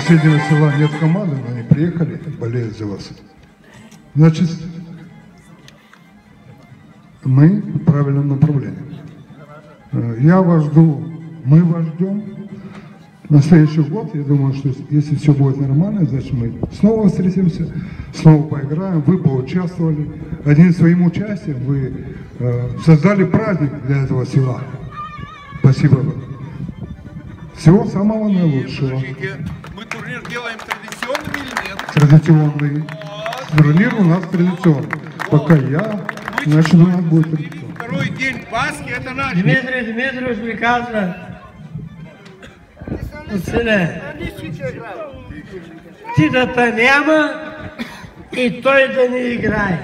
соседнего села нет команды, но они приехали, болеют за вас. Значит, мы в правильном направлении. Я вас жду, мы вас ждем. На следующий год, я думаю, что если все будет нормально, значит мы снова встретимся, снова поиграем. Вы поучаствовали. Одним своим участием вы создали праздник для этого села. Спасибо вам. Всего самого наилучшего. Мы турнир делаем традиционным или нет? Традиционный. Турнир у нас традиционный. Пока я, значит у нас будет традиционный. Второй день Пасхи, это наш. Дмитрий Дмитриевич мне казва, сине, ти да те няма и той да не играе.